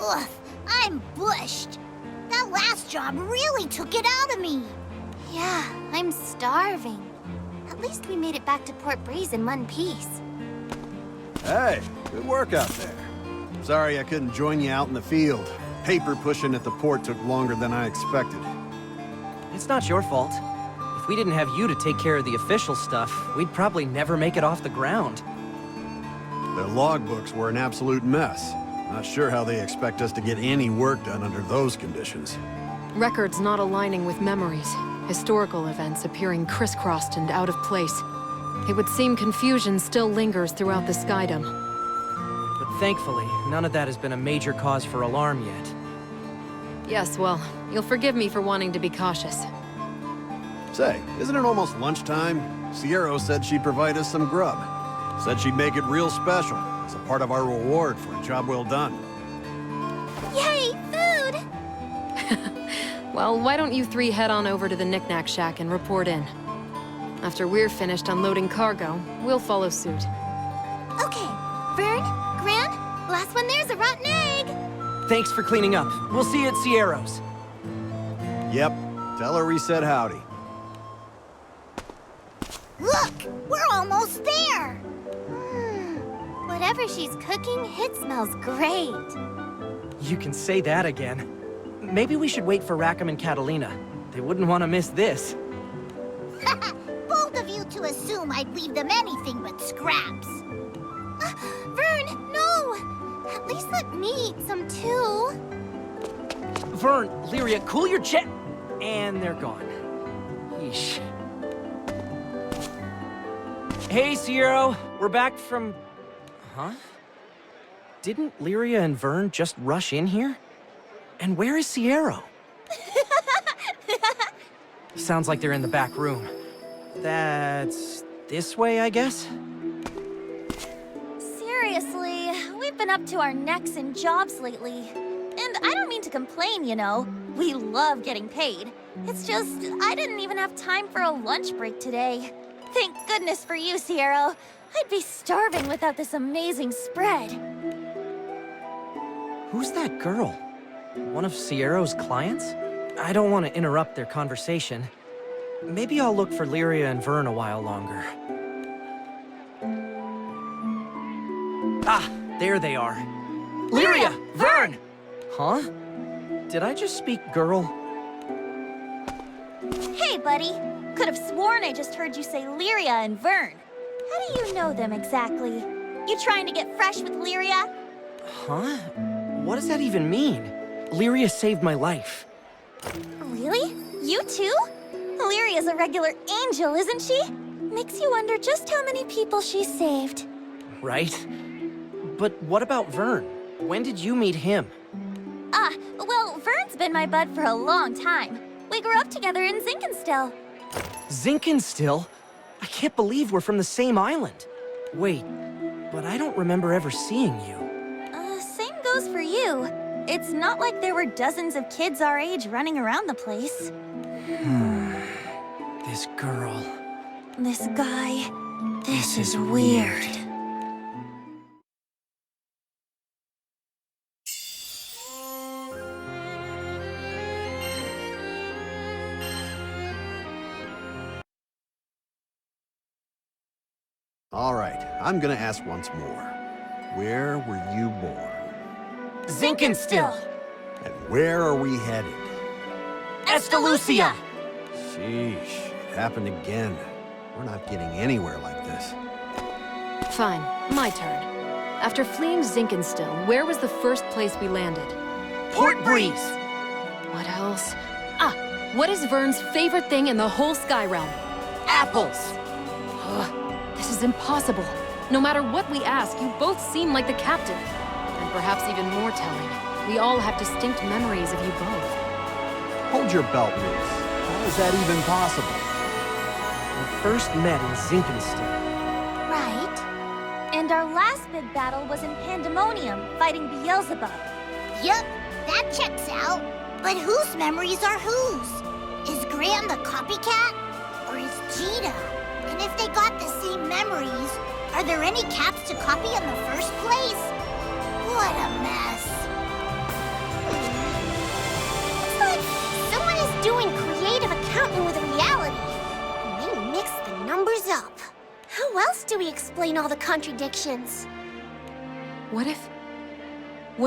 Ugh, I'm bushed. That last job really took it out of me. Yeah, I'm starving. At least we made it back to Port Breeze in one piece. Hey, good work out there. Sorry I couldn't join you out in the field. Paper pushing at the port took longer than I expected. It's not your fault. If we didn't have you to take care of the official stuff, we'd probably never make it off the ground. Their logbooks were an absolute mess. Not sure how they expect us to get any work done under those conditions. Records not aligning with memories. Historical events appearing crisscrossed and out of place. It would seem confusion still lingers throughout the Skydom. But thankfully, none of that has been a major cause for alarm yet. Yes, well, you'll forgive me for wanting to be cautious. Say, isn't it almost lunchtime? Sierra said she'd provide us some grub. Said she'd make it real special, as a part of our reward for a job well done. Yay, food! Well, why don't you three head on over to the Knick-Knack Shack and report in? After we're finished unloading cargo, we'll follow suit. Okay, Vern, Gran, last one there's a rotten egg! Thanks for cleaning up. We'll see you at Sierra's. Yep, tell her we said howdy. Look, we're almost there. Whatever she's cooking, it smells great. You can say that again. Maybe we should wait for Rackham and Catalina. They wouldn't want to miss this. Bold of you to assume I'd leave them anything but scraps. Vern, no! At least let me eat some too. Vern, Lyria, cool your jet! And they're gone. Yeesh. Hey, Sierra! We're back from... Huh? Didn't Lyria and Vern just rush in here? And where is Sierra? Sounds like they're in the back room. That's... this way, I guess? Seriously, we've been up to our necks in jobs lately. And I don't mean to complain, you know. We love getting paid. It's just, I didn't even have time for a lunch break today. Thank goodness for you, Sierra. I'd be starving without this amazing spread. Who's that girl? One of Sierra's clients? I don't want to interrupt their conversation. Maybe I'll look for Lyria and Vern a while longer. Ah, there they are. Lyria! Vern! Huh? Did I just speak girl? Hey, buddy. Could have sworn I just heard you say Lyria and Vern. How do you know them exactly? You trying to get fresh with Lyria? Huh? What does that even mean? Lyria saved my life. Really? You too? Lyria's a regular angel, isn't she? Makes you wonder just how many people she saved. Right? But what about Vern? When did you meet him? Well, Vern's been my bud for a long time. We grew up together in Zinkenstill. Zinkenstill? I can't believe we're from the same island. Wait, but I don't remember ever seeing you. Same goes for you. It's not like there were dozens of kids our age running around the place. This girl. This guy. This is weird. All right, I'm gonna ask once more. Where were you born? Zinkenstill! And where are we headed? Estalucia! Sheesh, it happened again. We're not getting anywhere like this. Fine, my turn. After fleeing Zinkenstill, where was the first place we landed? Port Breeze! What else? What is Vern's favorite thing in the whole Sky Realm? Apples! This is impossible. No matter what we ask, you both seem like the captain. And perhaps even more telling, we all have distinct memories of you both. Hold your belt loose. How is that even possible? We first met in Zinkenstill. Right. And our last big battle was in Pandemonium, fighting Beelzebub. Yup, that checks out. But whose memories are whose? Is Gran the copycat? Or is Cheetah? And if they got the same memories, are there any cats to copy in the first place? What a mess. happening with reality. And they mix the numbers up. How else do we explain all the contradictions? What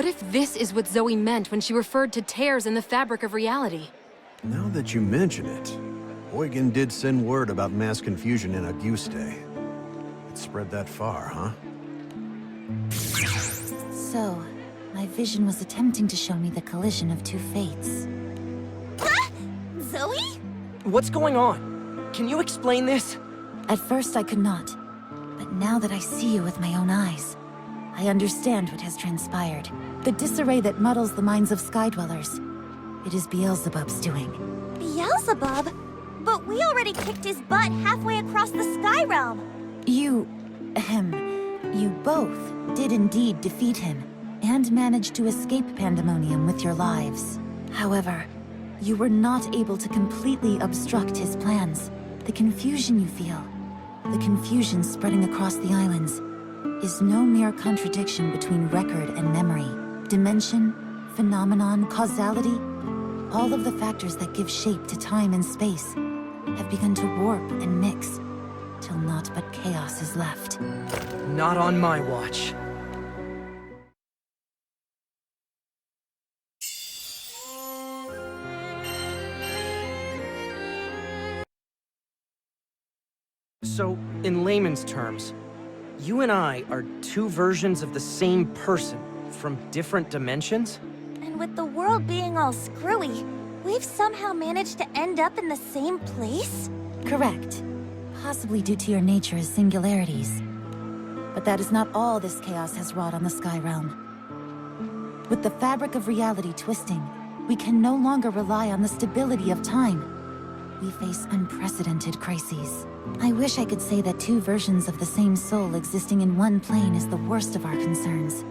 if this is what Zoe meant when she referred to tears in the fabric of reality? Now that you mention it, Huygen did send word about mass confusion in Auguste. It spread that far, huh? So, my vision was attempting to show me the collision of two fates. Huh? Zoe? What's going on? Can you explain this? At first I could not, but now that I see you with my own eyes, I understand what has transpired. The disarray that muddles the minds of Skydwellers. It is Beelzebub's doing. Beelzebub? But we already kicked his butt halfway across the Sky Realm. You both did indeed defeat him, and managed to escape Pandemonium with your lives. However, you were not able to completely obstruct his plans. The confusion you feel, the confusion spreading across the islands, is no mere contradiction between record and memory. Dimension, phenomenon, causality, all of the factors that give shape to time and space have begun to warp and mix, till naught but chaos is left. Not on my watch. So, in layman's terms, you and I are two versions of the same person from different dimensions? And with the world being all screwy, we've somehow managed to end up in the same place? Correct. Possibly due to your nature as singularities. But that is not all this chaos has wrought on the Sky Realm. With the fabric of reality twisting, we can no longer rely on the stability of time. We face unprecedented crises. I wish I could say that two versions of the same soul existing in one plane is the worst of our concerns.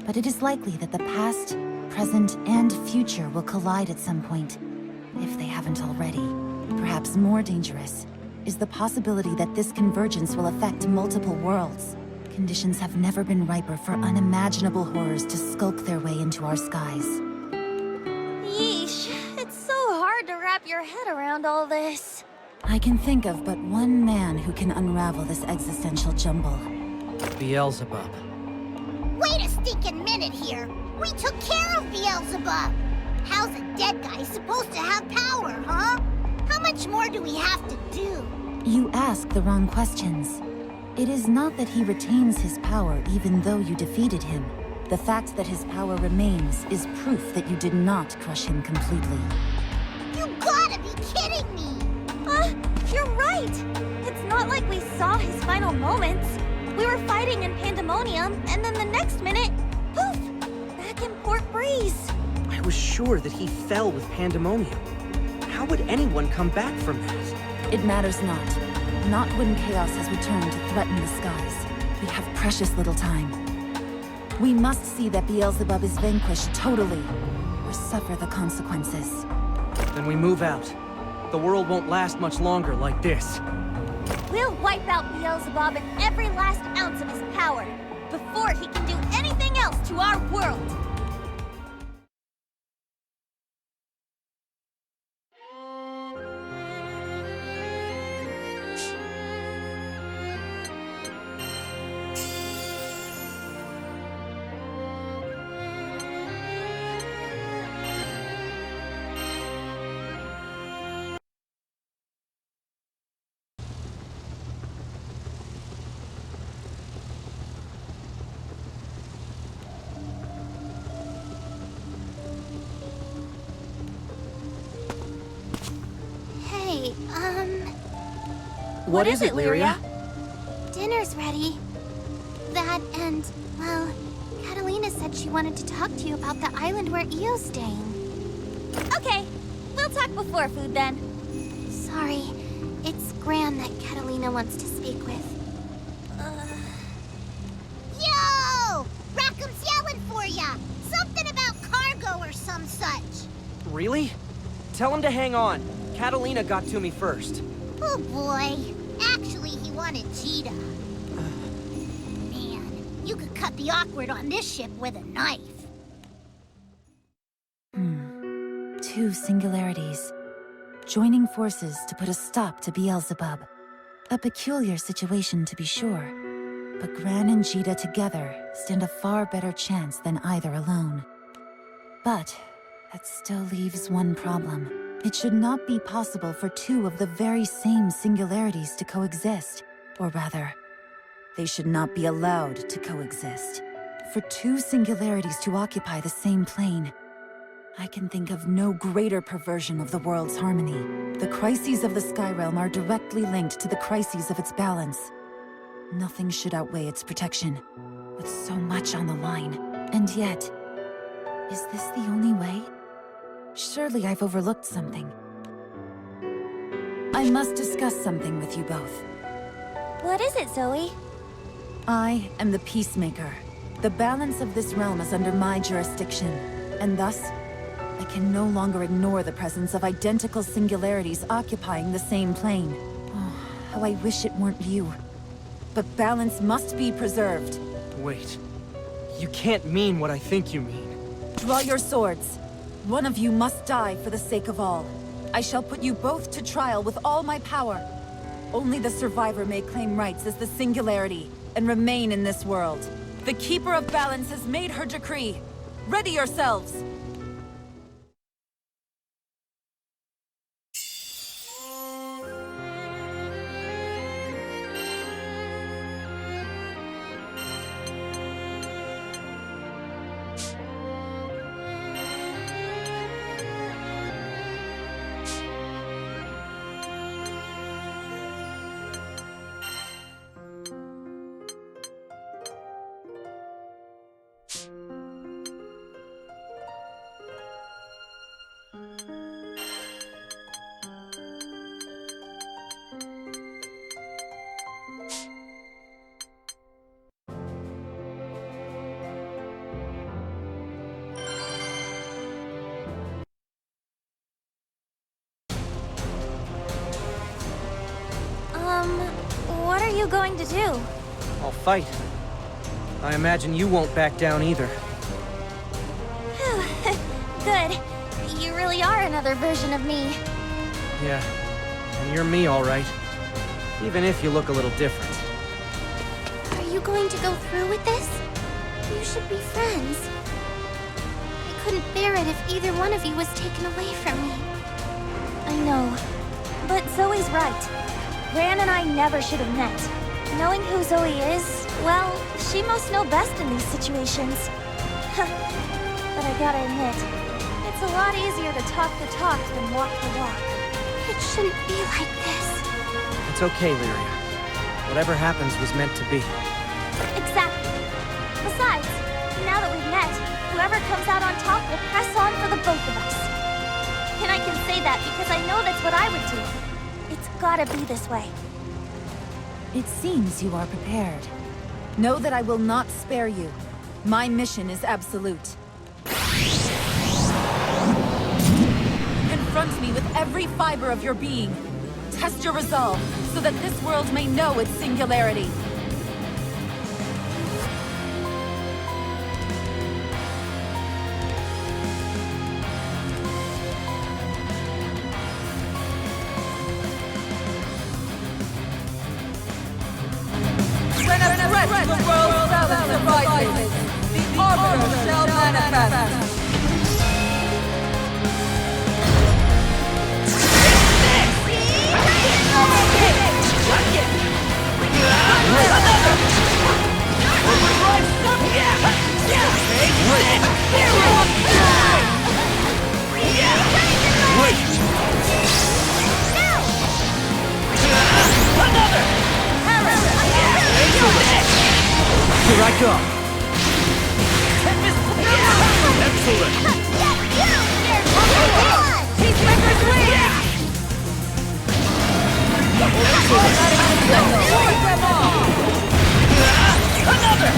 But it is likely that the past, present, and future will collide at some point, if they haven't already. Perhaps more dangerous is the possibility that this convergence will affect multiple worlds. Conditions have never been riper for unimaginable horrors to skulk their way into our skies. Yeesh, it's so hard to wrap your head around all this. I can think of but one man who can unravel this existential jumble. Beelzebub. Wait a stinking minute here. We took care of Beelzebub. How's a dead guy supposed to have power, huh? How much more do we have to do? You ask the wrong questions. It is not that he retains his power even though you defeated him. The fact that his power remains is proof that you did not crush him completely. You gotta be kidding me! You're right! It's not like we saw his final moments. We were fighting in Pandemonium, and then the next minute, poof! Back in Port Breeze. I was sure that he fell with Pandemonium. How would anyone come back from that? It matters not. Not when chaos has returned to threaten the skies. We have precious little time. We must see that Beelzebub is vanquished totally, or suffer the consequences. Then we move out. The world won't last much longer like this. We'll wipe out Beelzebub and every last ounce of his power, before he can do anything else to our world! Hey, What is it, Lyria? dinner's ready. That and, well, Catalina said she wanted to talk to you about the island where Eo's staying. Okay, we'll talk before food then. Sorry, it's Gran that Catalina wants to speak with. Yo! Rackham's yelling for ya! Something about cargo or some such. Really? Tell him to hang on. Catalina got to me first. Oh boy. Actually, he wanted Cheetah. Man, you could cut the awkward on this ship with a knife. Two singularities. joining forces to put a stop to Beelzebub. A peculiar situation to be sure, but Gran and Jita together stand a far better chance than either alone. But that still leaves one problem. It should not be possible for two of the very same singularities to coexist. Or rather, they should not be allowed to coexist. For two singularities to occupy the same plane, I can think of no greater perversion of the world's harmony. The crises of the Sky Realm are directly linked to the crises of its balance. Nothing should outweigh its protection, with so much on the line. And yet, is this the only way? Surely I've overlooked something. I must discuss something with you both. What is it, Zoe? I am the Peacemaker. The balance of this realm is under my jurisdiction, and thus, I can no longer ignore the presence of identical singularities occupying the same plane. Oh, how I wish it weren't you. But balance must be preserved. Wait. You can't mean what I think you mean. Draw your swords. One of you must die for the sake of all. I shall put you both to trial with all my power. Only the survivor may claim rights as the singularity and remain in this world. The Keeper of Balance has made her decree. Ready yourselves! What are you going to do? I'll fight. I imagine you won't back down either. Good. You really are another version of me. Yeah, and you're me all right. Even if you look a little different. Are you going to go through with this? You should be friends. I couldn't bear it if either one of you was taken away from me. I know. But Zoe's right. Gran and I never should have met. Knowing who Zoe is, well, she must know best in these situations. But I gotta admit, it's a lot easier to talk the talk than walk the walk. It shouldn't be like this. It's okay, Lyria. Whatever happens was meant to be. Exactly. Besides, now that we've met, whoever comes out on top will press on for the both of us. And I can say that because I know that's what I would do. It's gotta be this way. It seems you are prepared. Know that I will not spare you. My mission is absolute. Confront me with every fiber of your being. Test your resolve, so that this world may know its singularity. When a threat to the world's balance arises, the Arbiter shall manifest. Here I go. Peacemakers win! Them all! Another!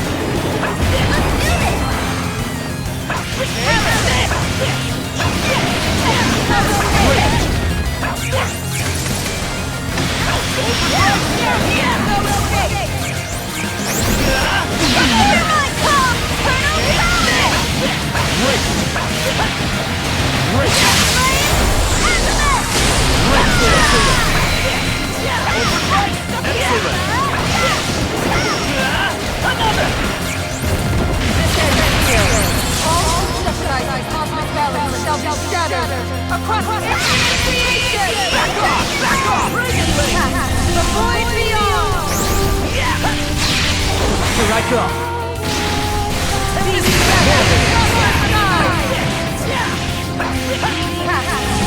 Here I go.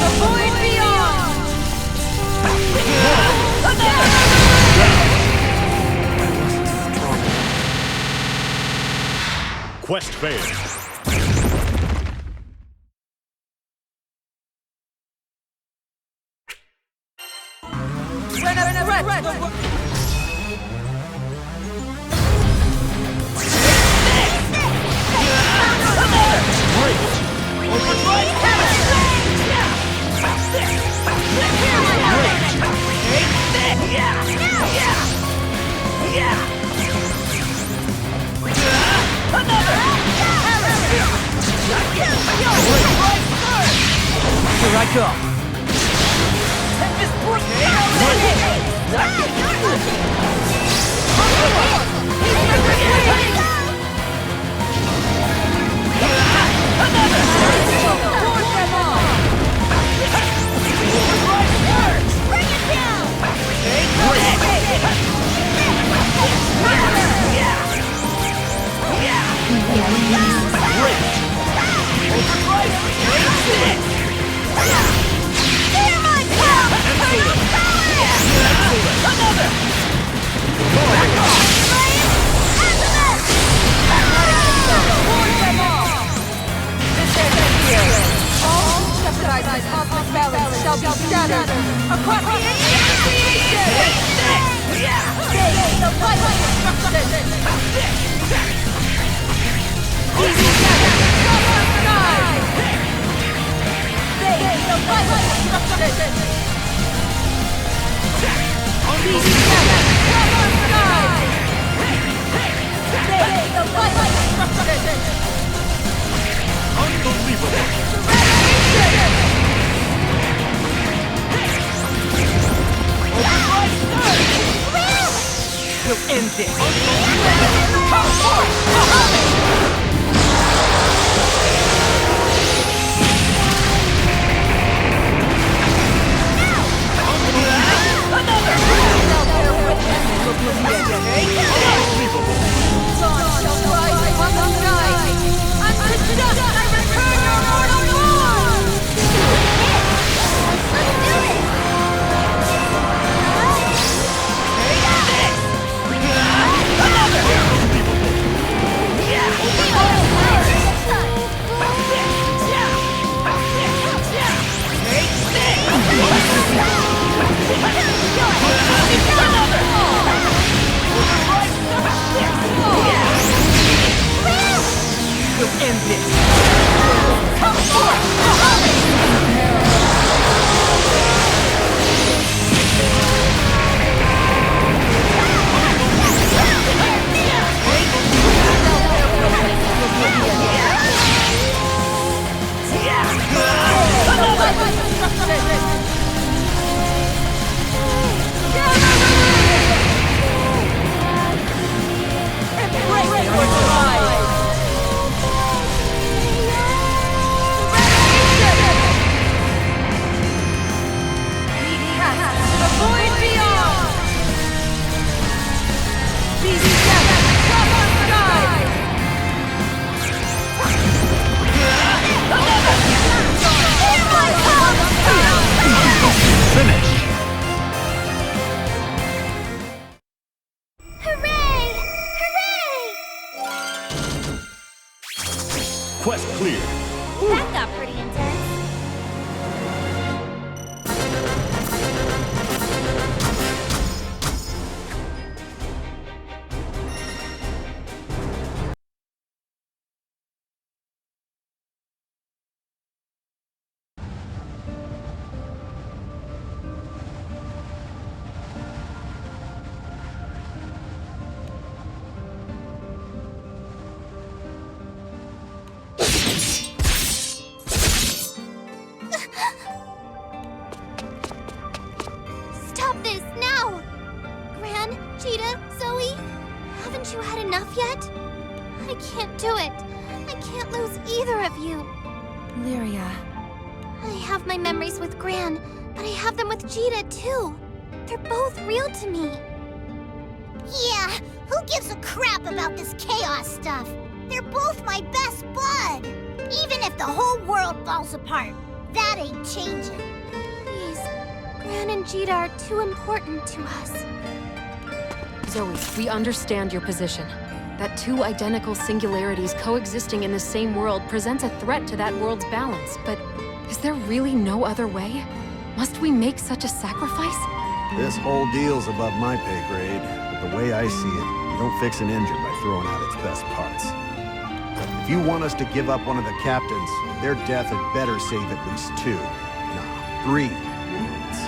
The void beyond! Quest failed. When a threat, the world... Here I go. Shall be shattered across the creation! The vital destruction! Easy gather! Cover sky! The vital destruction! Easy gather! Cover sky! The vital destruction! Unbelievable! We'll end this. Quest clear. That got pretty intense. Stop this now! Gran, Cheetah, Zoe, haven't you had enough yet? I can't do it. I can't lose either of you. Lyria. I have my memories with Gran, but I have them with Cheetah too. They're both real to me. Yeah, who Who gives a crap about this chaos stuff? They're both my best bud. Even if the whole world falls apart, that ain't changing. Please, Gran and Jita are too important to us. Zoe, we understand your position. That two identical singularities coexisting in the same world presents a threat to that world's balance, but is there really no other way? Must we make such a sacrifice? This whole deal's above my pay grade, but the way I see it, you don't fix an engine by throwing out its best parts. If you want us to give up one of the captains, their death had better save at least 2. No, 3 worlds.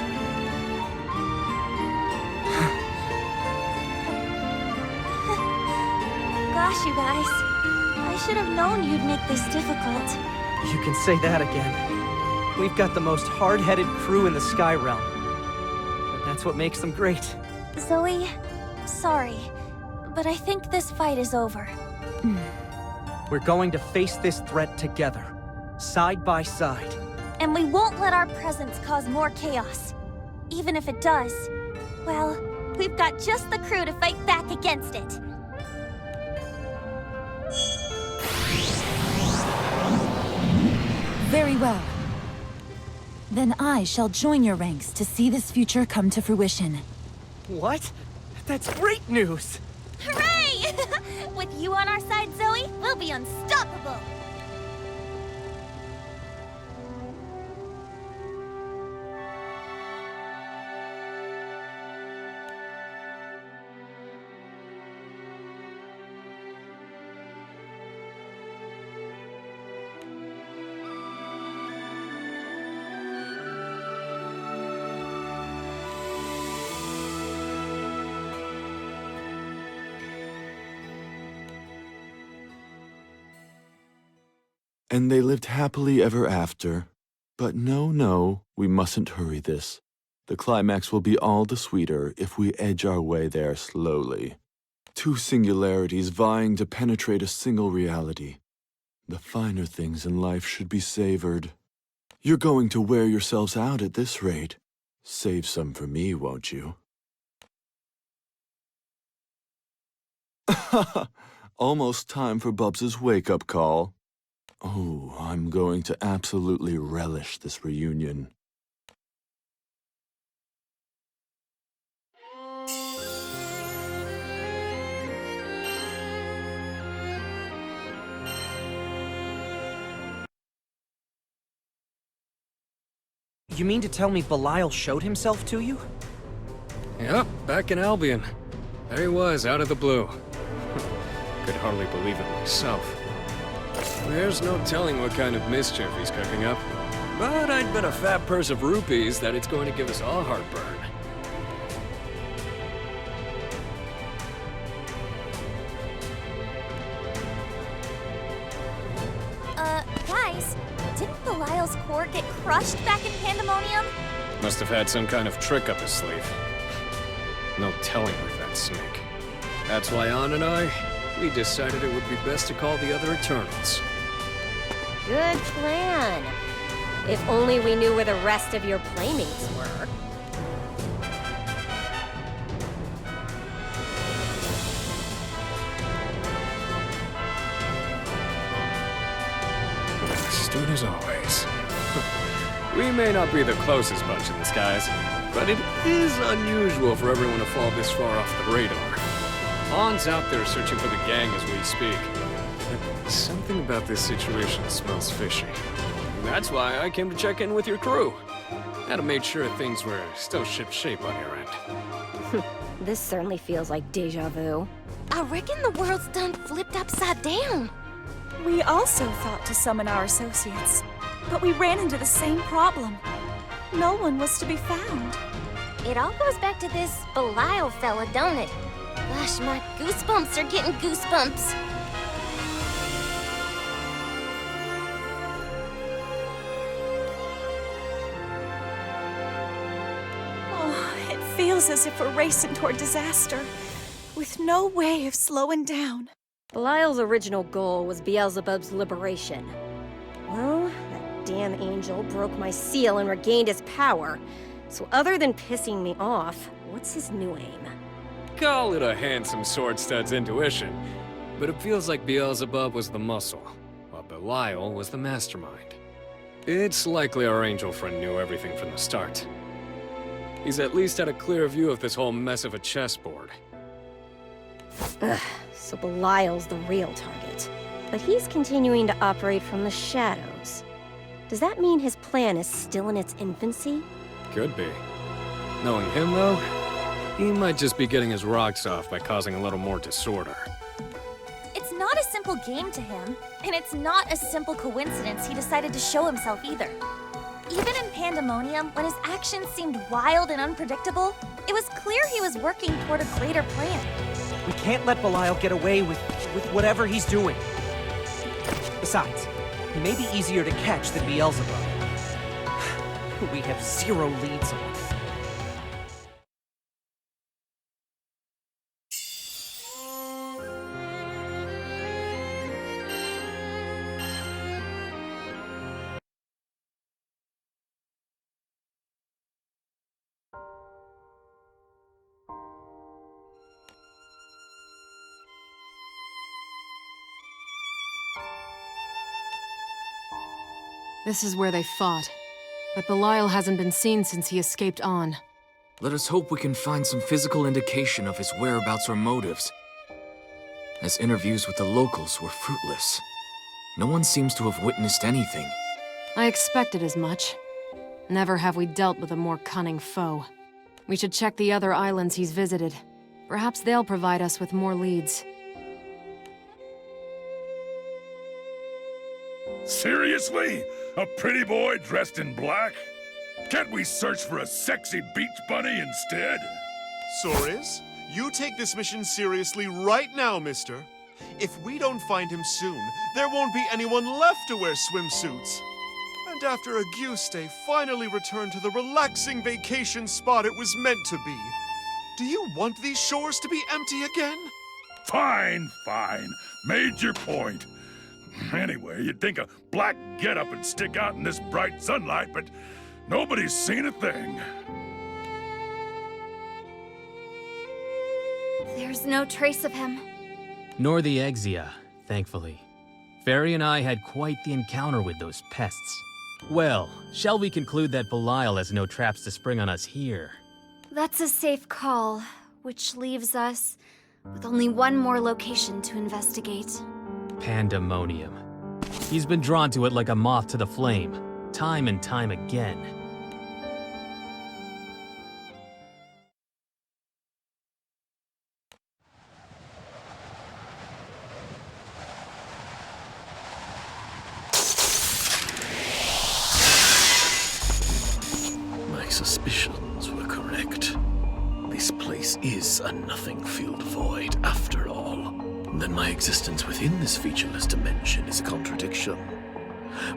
Gosh, you guys. I should have known you'd make this difficult. You can say that again. We've got the most hard-headed crew in the Sky Realm. But that's what makes them great. Zoe, sorry, but I think this fight is over. We're going to face this threat together, side by side. And we won't let our presence cause more chaos. Even if it does, well, we've got just the crew to fight back against it. Very well. Then I shall join your ranks to see this future come to fruition. What? That's great news! Hooray! With you on our side, Zoe, we'll be unstoppable! And they lived happily ever after. But no, we mustn't hurry this. The climax will be all the sweeter if we edge our way there slowly. 2 singularities vying to penetrate a single reality. The finer things in life should be savored. You're going to wear yourselves out at this rate. Save some for me, won't you? Almost time for Bubs' wake-up call. Oh, I'm going to absolutely relish this reunion. You mean to tell me Belial showed himself to you? Yep, back in Albion. There he was, out of the blue. Could hardly believe it myself. There's no telling what kind of mischief he's cooking up. But I'd bet a fat purse of rupees that it's going to give us all heartburn. Guys, didn't Belial's core get crushed back in Pandemonium? Must have had some kind of trick up his sleeve. No telling with that snake. That's why Ann and I, we decided it would be best to call the other Eternals. Good plan. If only we knew where the rest of your playmates were. Astute as always. We may not be the closest bunch in the skies, but it is unusual for everyone to fall this far off the radar. Ann's out there searching for the gang as we speak. But something about this situation smells fishy. That's why I came to check in with your crew. Had to make sure things were still shipshape on your end. This certainly feels like deja vu. I reckon the world's done flipped upside down. We also thought to summon our associates, but we ran into the same problem. No one was to be found. It all goes back to this Belial fella, don't it? Gosh, my goosebumps are getting goosebumps. Oh, it feels as if we're racing toward disaster, with no way of slowing down. Belial's original goal was Beelzebub's liberation. Well, that damn angel broke my seal and regained his power. So other than pissing me off, what's his new aim? Call it a handsome sword stud's intuition, but it feels like Beelzebub was the muscle, while Belial was the mastermind. It's likely our angel friend knew everything from the start. He's at least had a clear view of this whole mess of a chessboard. Ugh, so Belial's the real target. But he's continuing to operate from the shadows. Does that mean his plan is still in its infancy? Could be. Knowing him, though, he might just be getting his rocks off by causing a little more disorder. It's not a simple game to him, and it's not a simple coincidence he decided to show himself either. Even in Pandemonium, when his actions seemed wild and unpredictable, it was clear he was working toward a greater plan. We can't let Belial get away with whatever he's doing. Besides, he may be easier to catch than Beelzebub, who we have zero leads on. This is where they fought. But Belial hasn't been seen since he escaped on. Let us hope we can find some physical indication of his whereabouts or motives, as interviews with the locals were fruitless. No one seems to have witnessed anything. I expected as much. Never have we dealt with a more cunning foe. We should check the other islands he's visited. Perhaps they'll provide us with more leads. Seriously? A pretty boy dressed in black? Can't we search for a sexy beach bunny instead? Soris, you take this mission seriously right now, mister. If we don't find him soon, there won't be anyone left to wear swimsuits. And after Auguste finally returned to the relaxing vacation spot it was meant to be, do you want these shores to be empty again? Fine, fine. Made your point. Anyway, you'd think a black getup would stick out in this bright sunlight, but nobody's seen a thing. There's no trace of him. Nor the Exia, thankfully. Fairy and I had quite the encounter with those pests. Well, shall we conclude that Belial has no traps to spring on us here? That's a safe call, which leaves us with only one more location to investigate. Pandemonium. He's been drawn to it like a moth to the flame, time and time again. My suspicions were correct. This place is a nothing-filled void, after all. Then my existence within this featureless dimension is a contradiction.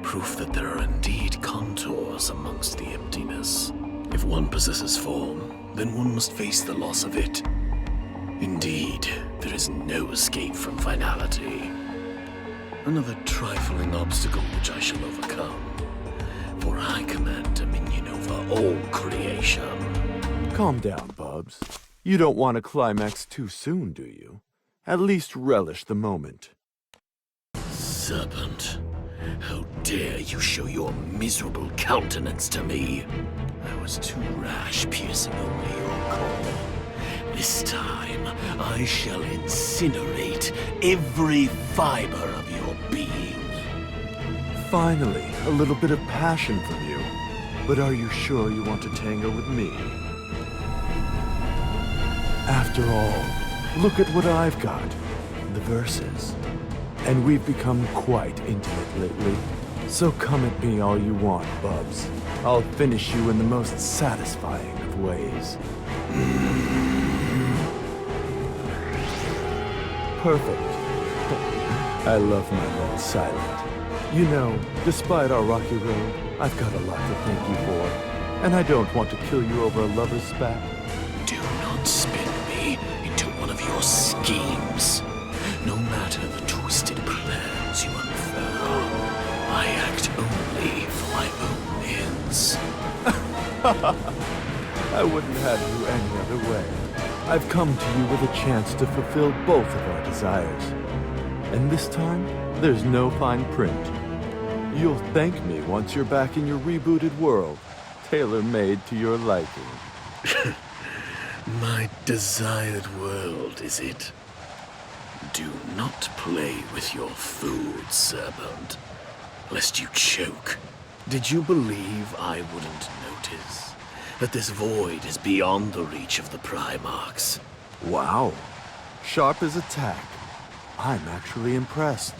Proof that there are indeed contours amongst the emptiness. If one possesses form, then one must face the loss of it. Indeed, there is no escape from finality. Another trifling obstacle which I shall overcome. For I command dominion over all creation. Calm down, Bubs. You don't want to climax too soon, do you? At least relish the moment. Serpent, how dare you show your miserable countenance to me? I was too rash, piercing only your core. This time, I shall incinerate every fiber of your being. Finally, a little bit of passion from you. But are you sure you want to tango with me? After all, look at what I've got, the Versus. And we've become quite intimate lately. So come at me all you want, Bubs. I'll finish you in the most satisfying of ways. Perfect. I love my love silent. You know, despite our rocky road, I've got a lot to thank you for. And I don't want to kill you over a lover's spat. Do not spin me into one of your schemes. No matter the twisted plans you unfurl, I act only for my own ends. I wouldn't have you any other way. I've come to you with a chance to fulfill both of our desires. And this time, there's no fine print. You'll thank me once you're back in your rebooted world, tailor-made to your liking. My desired world, is it? Do not play with your food, serpent, lest you choke. Did you believe I wouldn't notice that this void is beyond the reach of the Primarchs? Wow. Sharp as a tack. I'm actually impressed.